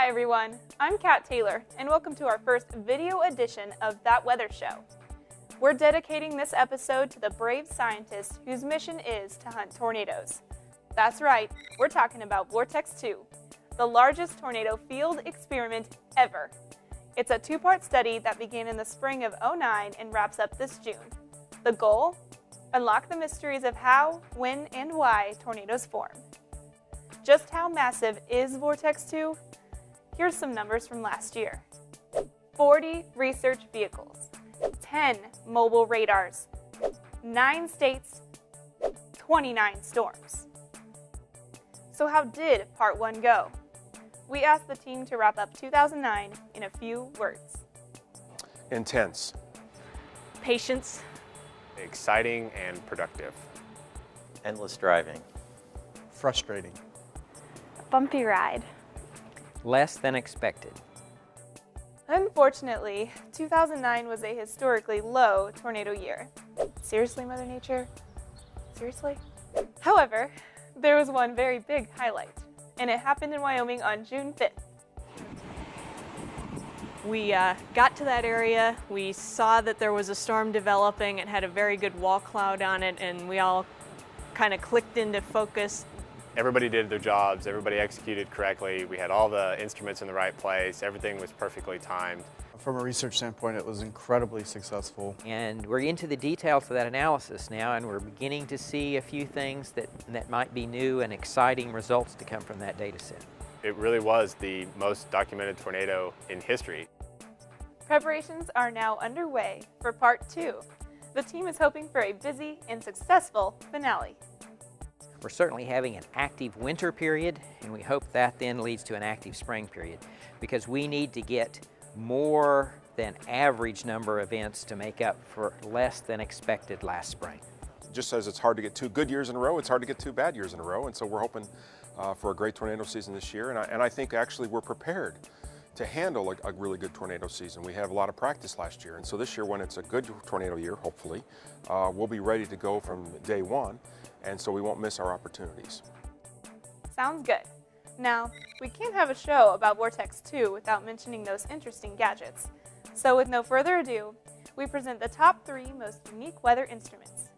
Hi everyone, I'm Kat Taylor, and welcome to our first video edition of That Weather Show. We're dedicating this episode to the brave scientists whose mission is to hunt tornadoes. That's right, we're talking about VORTEX2, the largest tornado field experiment ever. It's a two-part study that began in the spring of '09 and wraps up this June. The goal? Unlock the mysteries of how, when, and why tornadoes form. Just how massive is VORTEX2? Here's some numbers from last year. 40 research vehicles, 10 mobile radars, 9 states, 29 storms. So how did Part 1 go? We asked the team to wrap up 2009 in a few words. Intense. Patience. Exciting and productive. Endless driving. Frustrating. Bumpy ride. Less than expected. Unfortunately, 2009 was a historically low tornado year. Seriously, Mother Nature? Seriously? However, there was one very big highlight, and it happened in Wyoming on June 5th. We got to that area, we saw that there was a storm developing, it had a very good wall cloud on it, and we all kind of clicked into focus. Everybody did their jobs, everybody executed correctly, we had all the instruments in the right place, everything was perfectly timed. From a research standpoint, it was incredibly successful. And we're into the details of that analysis now, and we're beginning to see a few things that might be new and exciting results to come from that data set. It really was the most documented tornado in history. Preparations are now underway for Part 2. The team is hoping for a busy and successful finale. We're certainly having an active winter period, and we hope that then leads to an active spring period, because we need to get more than average number of events to make up for less than expected last spring. Just as it's hard to get 2 good years in a row, it's hard to get 2 bad years in a row, and so we're hoping for a great tornado season this year, and I think actually we're prepared to handle a really good tornado season. We have a lot of practice last year, and so this year, when it's a good tornado year, hopefully, we'll be ready to go from day one, and so we won't miss our opportunities. Sounds good. Now, we can't have a show about VORTEX2 without mentioning those interesting gadgets. So with no further ado, we present the top 3 most unique weather instruments.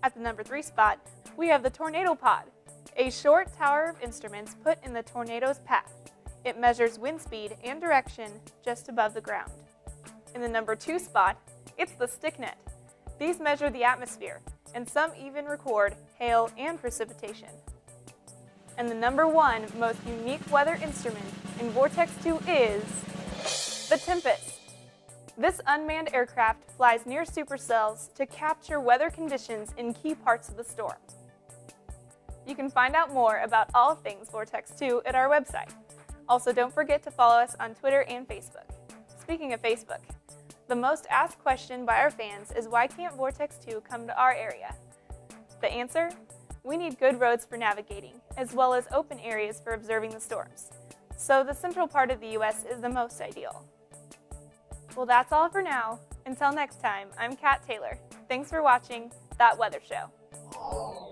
At the number 3 spot, we have the Tornado Pod, a short tower of instruments put in the tornado's path. It measures wind speed and direction just above the ground. In the number 2 spot, it's the StickNet. These measure the atmosphere, and some even record hail and precipitation. And the number 1 most unique weather instrument in VORTEX2 is the Tempest. This unmanned aircraft flies near supercells to capture weather conditions in key parts of the storm. You can find out more about all things VORTEX2 at our website. Also, don't forget to follow us on Twitter and Facebook. Speaking of Facebook, the most asked question by our fans is why can't VORTEX2 come to our area? The answer? We need good roads for navigating, as well as open areas for observing the storms. So the central part of the U.S. is the most ideal. Well, that's all for now. Until next time, I'm Kat Taylor. Thanks for watching That Weather Show.